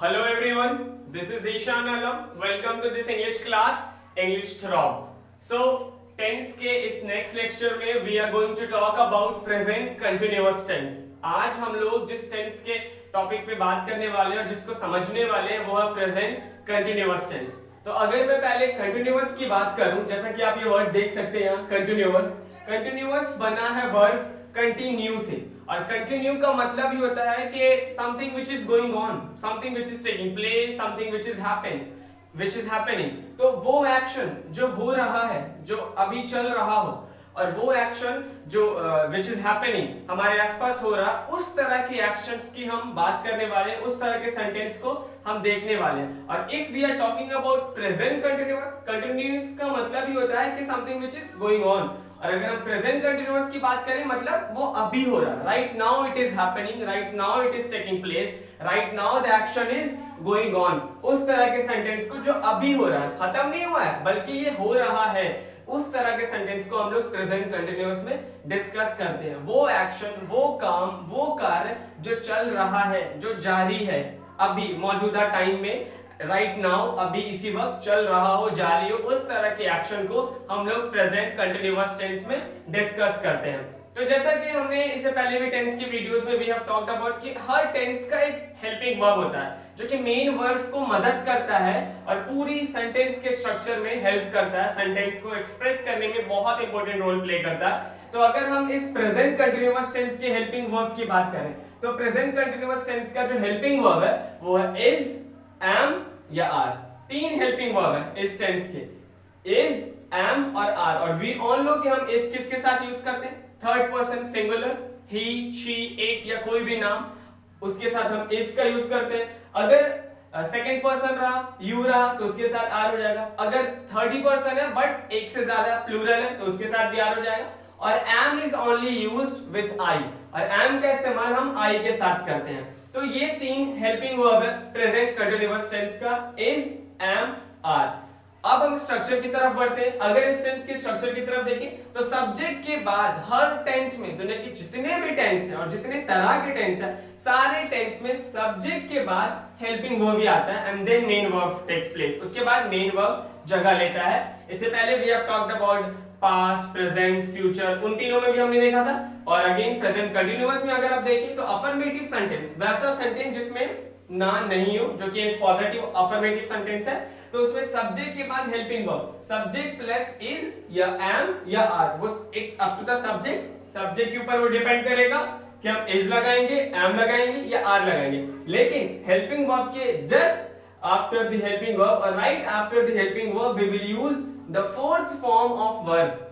Hello everyone, this is Ishan Alam. Welcome to this English class, English Throb. So, tense के इस next lecture में we are going to talk about present continuous tense. आज हम लोग जिस tense के topic पे बात करने वाले हैं और जिसको समझने वाले हैं वो है present continuous tense. तो अगर मैं पहले continuous की बात करूं, जैसा कि आप ये वर्ड देख सकते हैं यहाँ continuous बना है वर्ब कंटिन्यू से, और कंटिन्यू का मतलब ही होता है कि something which is going on, something which is taking place, something which is happening. तो वो एक्शन जो हो रहा है, जो अभी चल रहा हो, और वो एक्शन जो विच इज हैपनिंग हमारे आसपास हो रहा, उस तरह के एक्शंस की हम बात करने वाले हैं, उस तरह के सेंटेंस को हम देखने वाले हैं। और if we are talking about present continuous का मतलब ही होता है कि something which is going on, और अगर हम प्रेजेंट कंटिन्यूअस की बात करें मतलब वो अभी हो रहा है, right now it is happening, right now it is taking place, right now the action is going on. उस तरह के सेंटेंस को जो अभी हो रहा है, खत्म नहीं हुआ है बल्कि ये हो रहा है, उस तरह के सेंटेंस को हम लोग प्रेजेंट कंटिन्यूअस में डिस्कस करते हैं। वो एक्शन, वो काम, वो कार्य जो चल रहा है, जो जारी है अभी मौजूदा टाइम में, राइट नाउ अभी इसी वक्त चल रहा हो, जारी हो, उस तरह के एक्शन को हम लोग प्रेजेंट कंटिन्यूअस टेंस में डिस्कस करते हैं। तो जैसा कि हमने इससे पहले भी टेंस की वीडियोस में वी हैव टॉक्ड अबाउट कि हर टेंस का एक हेल्पिंग वर्ब होता है जो कि मेन वर्ब को मदद करता है और पूरी सेंटेंस के स्ट्रक्चर में हेल्प करता है, सेंटेंस को एक्सप्रेस करने में बहुत इंपॉर्टेंट रोल प्ले करता है। तो अगर हम इस प्रेजेंट कंटिन्यूअस टेंस के हेल्पिंग वर्ब की बात करें तो प्रेजेंट कंटिन्यूअस टेंस का जो हेल्पिंग वर्ब है वो है इज, एम या आर। तीन हेल्पिंग वर्ब है इस टेंस के, इज, एम और आर। और वी ऑल नो कि हम इस किसके साथ यूज करते हैं, third person singular, he, she, it या कोई भी नाम, उसके साथ हम इस का यूज करते हैं। अगर सेकंड पर्सन रहा, यू रहा, तो उसके साथ आर हो जाएगा। अगर थर्ड ही पर्सन है बट एक से ज्यादा प्लूरल है तो उसके साथ भी आर हो जाएगा। और am is only used with I, और एम का इस्तेमाल हम आई के साथ करते हैं। तो ये तीन हेल्पिंग वर्ब है प्रेजेंट कंटिन्यूअस टेंस का, इज, एम, आर। अब हम स्ट्रक्चर की तरफ बढ़ते हैं। अगर इस टेंस के स्ट्रक्चर की तरफ देखें तो सब्जेक्ट के बाद हर टेंस में, दुनिया के जितने भी टेंस हैं और जितने तरह के टेंस हैं, सारे टेंस में सब्जेक्ट के बाद हेल्पिंग वर्ब ही आता है and then main verb takes place. उसके बाद मेन वर्ब जगह लेता है। इससे पहले we have talked about past, present, future, उन तीनों में भी हमने देखा था। और अगेन प्रेजेंट कंटिन्यूअस में अगर आप देखें तो अफर्मेटिव सेंटेंस, वैसा सेंटेंस जिसमें ना नहीं हो, जो कि एक पॉजिटिव अफर्मेटिव सेंटेंस है, तो उसमें सब्जेक्ट के बाद helping verb, subject plus is या एम या आर, वो it's up to the subject. Subject के ऊपर वो डिपेंड करेगा कि हम इज लगाएंगे, एम लगाएंगे या आर लगाएंगे। लेकिन हेल्पिंग वर्ब के just after the helping verb और right after the helping verb we will use the fourth form of verb,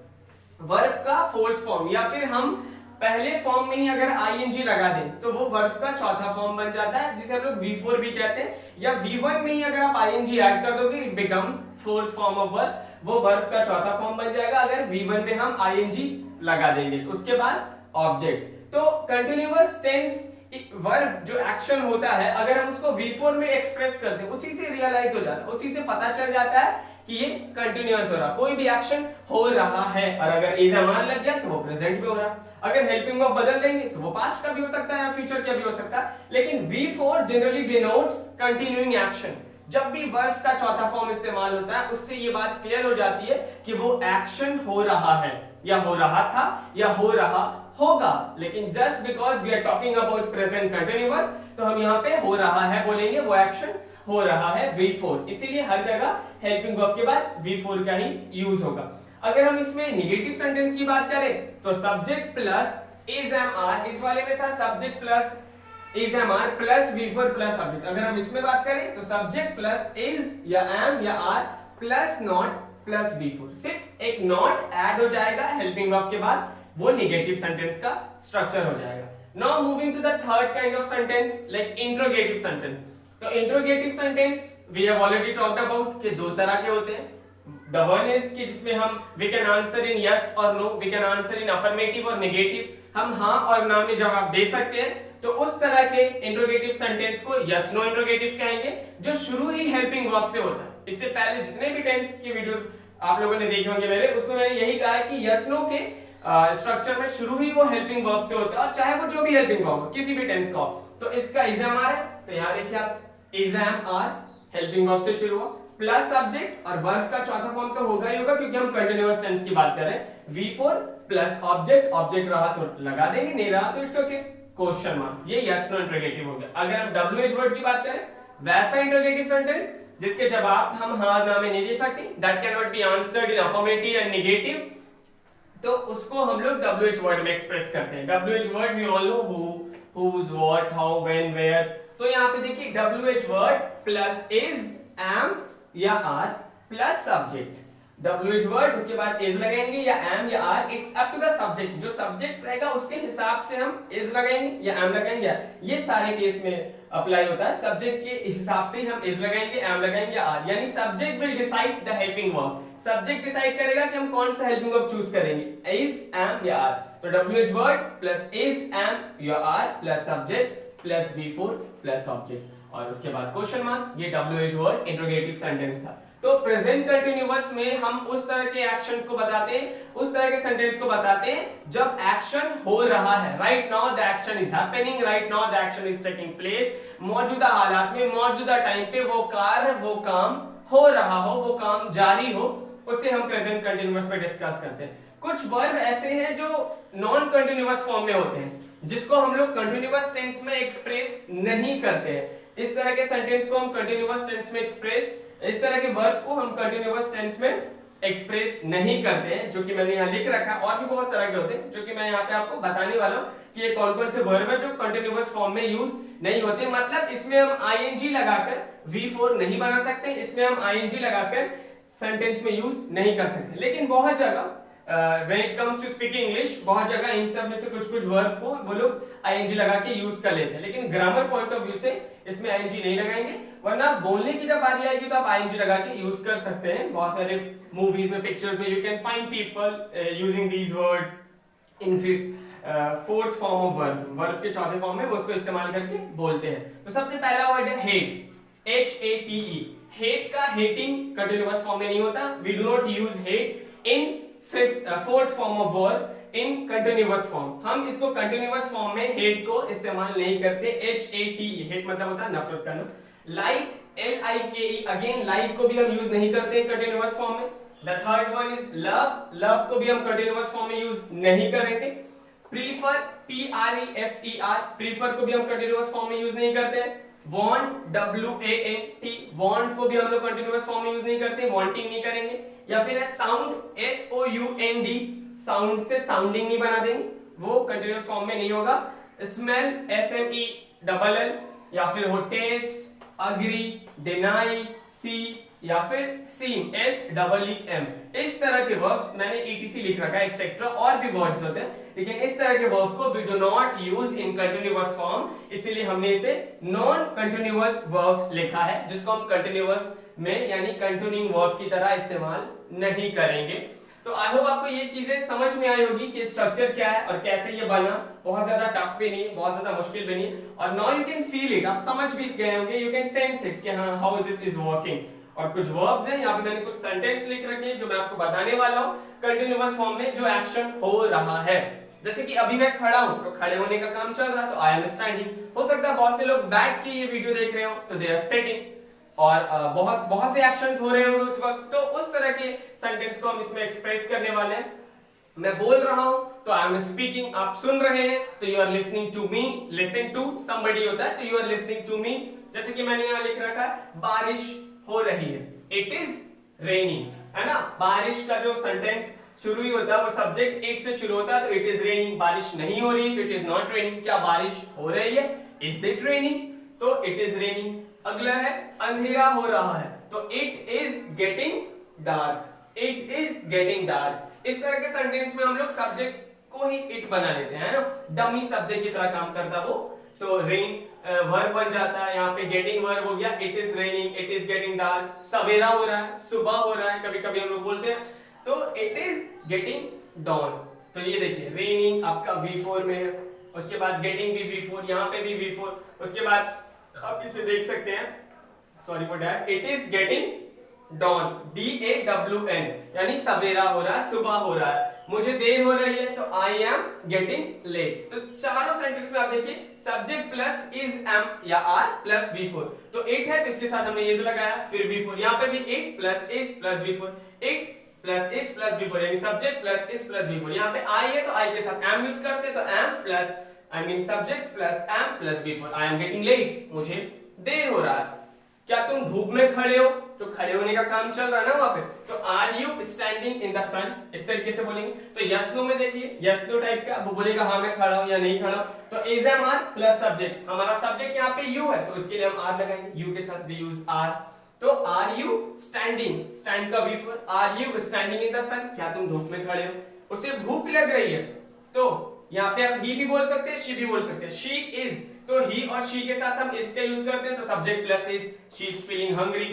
verb का फोर्थ फॉर्म, या फिर हम पहले फॉर्म में ही अगर आईएनजी लगा दें तो वो वर्ब का चौथा फॉर्म बन जाता है, जिसे हम लोग V4 भी कहते हैं। या V1 में ही अगर आप आईएनजी ऐड कर दोगे it becomes fourth form of verb, वो वर्ब का चौथा फॉर्म बन जाएगा अगर V1 में हम आईएनजी लगा देंगे। तो उसके बाद ऑब्जेक्ट। तो कंटिन्यूअस टेंस वर्ब जो एक्शन होता है, अगर हम उसको V4 में एक्सप्रेस करते हैं, उसी से रियलाइज हो जाता है, उसी से पता चल जाता है कि ये कंटिन्यूअस हो रहा, कोई भी एक्शन हो रहा है। और अगर इज एम आर लग गया तो वो प्रेजेंट में हो रहा, अगर हेल्पिंग वर्ब बदल देंगे तो वो पास्ट का भी हो सकता है या फ्यूचर का भी हो सकता है। लेकिन V4 generally denotes continuing action. जब भी वर्ब का चौथा फॉर्म इस्तेमाल होता है उससे ये बात क्लियर हो जाती है कि वो एक्शन हो रहा है, या हो रहा था, या हो रहा होगा। लेकिन just because we are talking about present continuous तो हम यहाँ पे हो रहा है बोलेंगे, वो एक्शन हो रहा है V4, इसीलिए हर जगह हेल्पिंग वर्ब के बाद V4 का ही यूज होगा। अगर हम इसमें नेगेटिव सेंटेंस की बात करें तो subject plus is am are, इस वाले में था subject plus is am are plus V4 plus subject. अगर हम इसमें बात करें तो सब्जेक्ट प्लस इज या एम या are plus not plus V4, सिर्फ एक नॉट ऐड हो जाएगा हेल्पिंग वर्ब के बाद, वो नेगेटिव सेंटेंस का स्ट्रक्चर हो जाएगा। Now moving to the third kind of sentence like interrogative sentence. तो interrogative sentence we have already talked about कि दो तरह के होते हैं। The one is कि जिसमें हम we can answer in yes or no, we can answer in affirmative और negative, हम हाँ और ना में जवाब दे सकते हैं। तो उस तरह के इंट्रोगेटिव सेंटेंस को yes no इंट्रोगेटिव कहेंगे, जो शुरू ही हेल्पिंग वर्ब से होता है। इससे पहले जितने भी टेंस की वीडियोस आप लोगों ने देखे होंगे मेरे, उसमें मैंने यही कहा है कि yes no के स्ट्रक्चर में शुरू ही वो हेल्पिंग वर्ब से होता है, और चाहे वो जो भी हेल्पिंग वर्ब हो, किसी भी टेंस का हो। तो इसका इज एम आर है, तो यहाँ देखिए आप is am are helping verb से शुरू हुआ, प्लस सब्जेक्ट और वर्ब का चौथा फॉर्म तो होगा ही होगा क्योंकि हम कंटिन्यूअस टेंस की बात कर रहे हैं। V4 प्लस ऑब्जेक्ट, ऑब्जेक्ट रहा तो लगा देंगे, नहीं रहा तो इट्स ओके, क्वेश्चन मार्क। ये यस नो इंटरोगेटिव हो गया। अगर हम WH वर्ड की बात करें, वैसा इंटरोगेटिव सेंटेंस जिसके जवाब हम हां ना में नहीं दे सकते, that can not be answered in affirmative and negative, तो उसको हम लोग WH वर्ड में एक्सप्रेस करते हैं। WH word we all know, who, whose, what, how, when, where। तो यहाँ पे देखिए WH word plus is, am या are plus subject, WH word उसके बाद इज लगाएंगे या एम या are, it's up to the subject, जो सब्जेक्ट रहेगा उसके हिसाब से हम इज लगाएंगे या एम लगाएंगे। ये सारे केस में अप्लाई होता है, सब्जेक्ट के हिसाब से ही हम इज लगाएंगे, एम लगाएंगे या आर, यानी subject will decide the helping verb. Subject decide करेगा कि हम कौन सा हेल्पिंग वर्ब चूज करेंगे, इज, एम या आर। तो WH word plus is, am या are plus subject plus V4 plus object और उसके बाद क्वेश्चन मार्क। ये WH वर्ड इंट्रोगेटिव सेंटेंस था। तो प्रेजेंट कंटिन्यूअस में हम उस तरह के एक्शन को बताते हैं, उस तरह के सेंटेंस को बताते हैं जब एक्शन हो रहा है। Right now the action is happening, right now the action is taking place. मौजूदा हालात में, मौजूदा टाइम पे वो कार्य, वो काम हो रहा हो, वो काम जारी हो, उसे हम प्रेजेंट कंटिन्यूअस में डिस्कस करते हैं। कुछ वर्ब ऐसे हैं जो नॉन कंटिन्यूअस फॉर्म में होते हैं, जिसको हम लोग कंटिन्यूअस टेंस में एक्सप्रेस नहीं करते हैं। इस तरह के सेंटेंस को हम कंटिन्यूअस टेंस में एक्सप्रेस, इस तरह के वर्ब को हम कंटिन्यूअस टेंस में एक्सप्रेस नहीं करते हैं, जो कि मैंने यहाँ लिख रखा है। और भी बहुत तरह के होते हैं जो कि मैं यहाँ पे आपको बताने वाला हूँ कि ये कौन कौन से वर्ब है जो कंटिन्यूअस फॉर्म में यूज नहीं होते। मतलब इसमें हम ing लगाकर V4 नहीं बना सकते, इसमें हम ing लगाकर सेंटेंस में यूज नहीं कर सकते। लेकिन बहुत जगह when it comes to speaking English, बहुत जगह इन सब में से कुछ कुछ वर्ब को वो लोग ing लगा के यूज कर लेते हैं, लेकिन ग्रामर पॉइंट ऑफ व्यू से इसमें ing नहीं लगाएंगे, वरना बोलने की जब बारी आएगी तो आप ing लगा के यूज कर सकते हैं। बहुत सारे मूवीज में, पिक्चर्स में you can find people using these word in fourth form of verb, verb के चौथे फॉर्म में वो उसको इस्तेमाल करके बोलते हैं। तो सबसे पहला वर्ड है हेट, HATE। हेट का हेटिंग कंटिन्यूअस फॉर्म में नहीं होता। We do not use hate in fourth form of verb in continuous form. हम इसको कंटिन्यूअस फॉर्म में हेट को इस्तेमाल नहीं करते। HATE, हेट मतलब होता है नफरत करना। लाइक, LIKE, अगेन लाइक को भी हम यूज नहीं करते कंटिन्यूअस फॉर्म में। The third one is love, love को भी हम कंटिन्यूअस फॉर्म में यूज नहीं करेंगे। प्रीफर, PREFER, प्रीफर को भी हम कंटिन्यूअस फॉर्म में यूज नहीं करते हैं। वांट, WANT, वांट को भी हम लोग कंटिन्यूअस फॉर्म में यूज नहीं करते, वांटिंग नहीं करेंगे। या फिर है साउंड, SOUND, साउंड से साउंडिंग नहीं बना देंगे, वो कंटिन्यूअस फॉर्म में नहीं होगा। स्मेल, SMELL, या फिर हो टेस्ट, अग्री, डिनाई, सी, या फिर सीम, SEEM। इस तरह के वर्ब्स मैंने ETC लिख रखा है, एक्सेट्रा और भी वर्ड्स होते हैं, लेकिन इस तरह के वर्ब्स को we do not use in continuous form, इसीलिए हमने इसे नॉन कंटिन्यूअस वर्ब लिखा है, जिसको हम कंटिन्यूअस में यानी कंटिन्यूइंग वर्ब की तरह इस्तेमाल नहीं करेंगे। तो आई होप आपको ये चीजें समझ में आई होगी कि स्ट्रक्चर क्या है और कैसे ये बना। बहुत ज्यादा टफ भी नहीं, बहुत ज्यादा मुश्किल भी नहीं, और now you can feel it, आप समझ भी गए होंगे, यू कैन सेंस इट कि हाँ हाउ दिस इज वर्किंग। और कुछ वर्ब्स हैं, यहाँ पे मैंने कुछ सेंटेंस लिख रखे हैं जो मैं आपको बताने वाला हूँ कंटिन्यूअस फॉर्म में जो एक्शन हो रहा है। जैसे कि अभी मैं खड़ा हूँ तो खड़े होने का काम चल रहा है, तो आई एम स्टैंडिंग। हो सकता है बहुत से लोग बैठ के ये वीडियो देख रहे हो तो दे आर सिटिंग, और बहुत से एक्शंस हो रहे होंगे उस वक्त, तो उस तरह के सेंटेंस को हम इसमें एक्सप्रेस करने वाले हैं। मैं बोल रहा हूं तो आई एम स्पीकिंग, आप सुन रहे हैं तो you are listening to me, listen to somebody होता है तो you are listening to me. जैसे कि मैंने यहाँ लिख रखा है बारिश हो रही है, इट इज रेनिंग, है ना। बारिश का जो सेंटेंस शुरू ही होता है वो सब्जेक्ट इट से शुरू होता है, तो इट इज रेनिंग। बारिश नहीं हो रही तो इट इज नॉट रेनिंग। क्या बारिश हो रही है, इज इट रेनिंग, तो इट इज रेनिंग। अगला है अंधेरा हो रहा है, तो it is getting dark, it is getting dark. इस तरह के सेंटेंस में हम लोग सब्जेक्ट को ही इट बना लेते हैं, ना, डमी सब्जेक्ट की तरह काम करता वो, तो रेन वर्ब बन जाता है। यहाँ पे गेटिंग वर्ब हो गया, it is raining, it is getting dark. सवेरा हो रहा है, सुबह हो रहा है, कभी कभी हम लोग बोलते हैं, तो इट इज गेटिंग डॉन। तो ये देखिए रेनिंग आपका V4 में है, उसके बाद गेटिंग भी V4, यहाँ पे भी V4, उसके बाद आप इसे देख सकते हैं, sorry for that, it is getting dawn, DAWN, यानी सवेरा हो रहा है, सुबह हो रहा है। मुझे देर हो रही है तो आई एम गेटिंग लेट। तो चारों सेंटेंस में आप देखिए सब्जेक्ट प्लस इज एम या आर प्लस V4। तो 8 है तो इसके साथ हमने ये तो लगाया, फिर V4। यहाँ पे भी 8 plus is plus V4, 8 plus is plus V4 यानी subject plus is plus V4। यहाँ पे आई है तो आई के साथ एम यूज करते तो am plus I mean subject plus am plus V4। I am getting late, मुझे देर हो रहा है। क्या तुम धूप में खड़े हो? तो खड़े होने का काम चल रहा है ना वहां पे। तो are you standing in the sun, इस तरीके से बोलेंगे। तो यस नो में देखिए यस नो टाइप का, वो बोलेगा हाँ मैं खड़ा हूं या नहीं खड़ा। तो is am are plus subject, हमारा सब्जेक्ट यहाँ पे यू है तो इसके लिए हम आर लगाएंगे, यू के साथ वी यूज आर। तो आर यू स्टैंडिंग, स्टैंड का V4, are you standing in the sun, क्या तुम धूप में खड़े हो? उसे भूख लग रही है तो यहाँ पे आप ही भी बोल सकते हैं, शी भी बोल सकते हैं। शी इज, तो ही और शी के साथ हम इसका यूज करते हैं तो subject plus is, she is feeling hungry.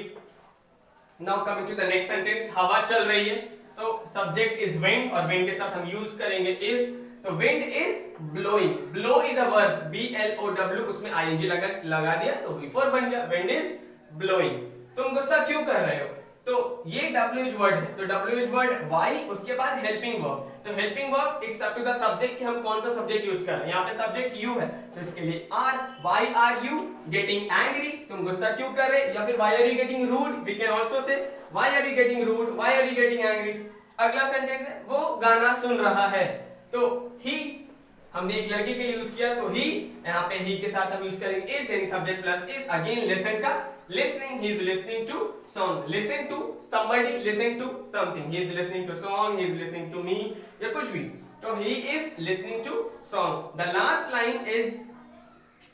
Now coming to the next sentence, हवा चल रही है तो सब्जेक्ट इज विंड और विंड के साथ हम यूज करेंगे इज। तो wind is blowing, blow is a verb BLOW, उसमें ING लगा दिया तो V4 बन गया, विंड इज ब्लोइंग। तुम गुस्सा क्यों कर रहे हो? तो ये WH वर्ड है, तो WH वर्ड वाई, उसके बाद हेल्पिंग वर्ब। तो helping verb it's up to the subject कि हम कौन सा सब्जेक्ट यूज कर रहे हैं। यहाँ पे सब्जेक्ट यू है तो इसके लिए are. Why are you getting angry, तुम गुस्सा क्यों कर रहे? या फिर why are you getting rude, we can also say why are you getting rude, why are you getting angry. अगला सेंटेंस है वो गाना सुन रहा है, तो ही हमने एक लड़के के लिए यूज किया तो ही, यहाँ पे ही के साथ हम यूज करेंगे इज यानी subject plus is. Again listen का listening, he is listening to song, listen to somebody, listen to something, he is listening to song, he is listening to me या कुछ भी, तो he is listening to song। The last line is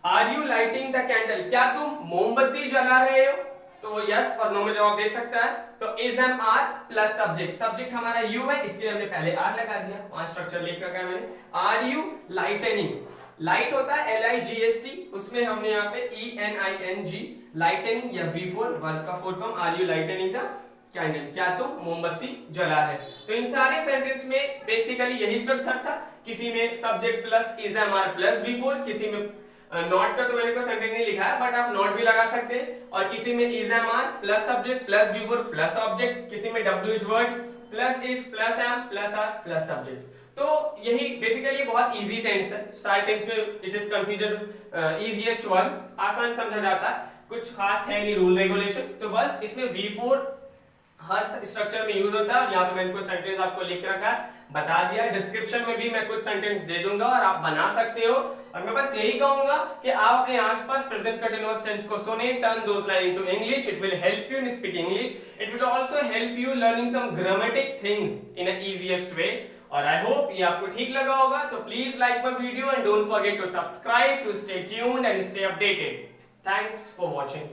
are you lighting the candle, क्या तुम मोमबत्ती जला रहे हो? तो वो यस और नो में जवाब दे सकता है। तो is am are plus subject, subject हमारा यू है इसके लिए हमने पहले आर लगा दिया, वहां स्ट्रक्चर लिख रखा है मैंने। आर यू लाइटनिंग, लाइट होता है LIGHT, उसमें हमने यहाँ पे ENING लाइटनिंग या V4 वर्ब का fourth form, are you lightning the candle, क्या तुम मोमबत्ती जला रहे? तो इन सारे सेंटेंस में बेसिकली यही स्ट्रक्चर था, किसी में subject plus is am are plus V4, किसी में नॉट का तो मैंने कोई सेंटेंस नहीं लिखा है बट आप नॉट भी लगा सकते हैं, और किसी में is am are plus subject plus V4 plus object, किसी में WH word plus is plus am plus are plus subject. तो यही बेसिकली बहुत इजी टेंस है, सारे टेंस में it is considered easiest one, आसान समझा जाता है, कुछ खास है नहीं रूल रेगुलेशन। तो बस इसमें V4 हर स्ट्रक्चर में यूज होता है, और यहाँ पे मैंने कुछ सेंटेंस आपको लिख रखा है, बता दिया। डिस्क्रिप्शन में भी मैं कुछ सेंटेंस दे दूंगा और आप बना सकते हो। और मैं बस यही कहूंगा कि आप अपने आसपास प्रेजेंट कंटीन्यूअस टेंस को सुने, turn those line into English, it will help you in speaking English, it will also help you learning some grammatic things in a easiest way. और आई होप ये आपको ठीक लगा होगा। तो please like my video and don't forget to subscribe to stay tuned and stay updated. Thanks for watching.